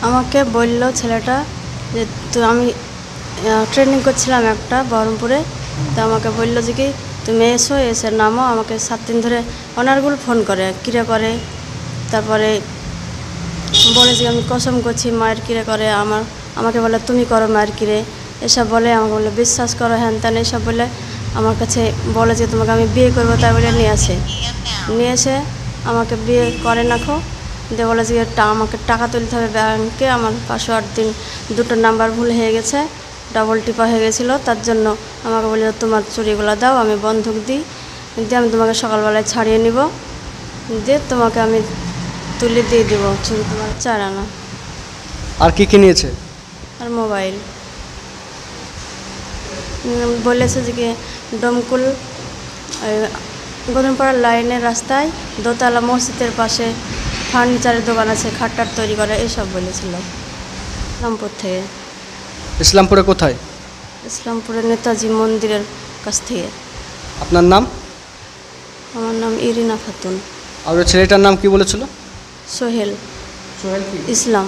আমাকে বলল ছেলেটা যে তো আমি ট্রেনিং করছিলাম একটা বহরমপুরে। তো আমাকে বলল যে কি তুমি এসে নামো। আমাকে 7 দিন ধরে অনারগুলো ফোন করে কিরে করে। তারপরে বলে যে আমি কসম করছি মায়ের কিরে করে। আমাকে বলে তুমি করো মায়ের কিরে, এসব বলে। আমাকে বলে বিশ্বাস করো হ্যান ত্যান এসব বলে আমার কাছে বলে যে তোমাকে আমি বিয়ে করবো, তাই বলে নিয়ে এসে আমাকে বিয়ে করে নাখো। দিয়ে বলে যে আমাকে টাকা তুলতে হবে ব্যাংকে। আমার পাসওয়ার্ড দুটো নাম্বার ভুল হয়ে গেছে, ডবল টিপা হয়ে গেছিলো। তার জন্য আমাকে বলে তোমার চুরিগুলো দাও, আমি বন্ধক দিই, দিয়ে আমি তোমাকে সকালবেলায় ছাড়িয়ে নিব, দিয়ে তোমাকে আমি তুলে দিয়ে দেবো চুরি তোমার 4 আনা। আর কি নিয়েছে? আর মোবাইল। বলেছে যে কি ডমকুল গদনপাড়ার লাইনের রাস্তায় দোতলা মসজিদের পাশে ফার্নিচারের দোকান আছে, খাটটার তৈরি করে, এসব বলেছিল। ইসলামপুর থেকে। ইসলামপুরে কোথায়? ইসলামপুরের নেতাজি মন্দিরের কাছ থেকে। আপনার নাম? আমার নাম ইরিনা খাতুন। আর ওই ছেলেটার নাম কি বলেছিল? সোহেল সোহেল কি? ইসলাম।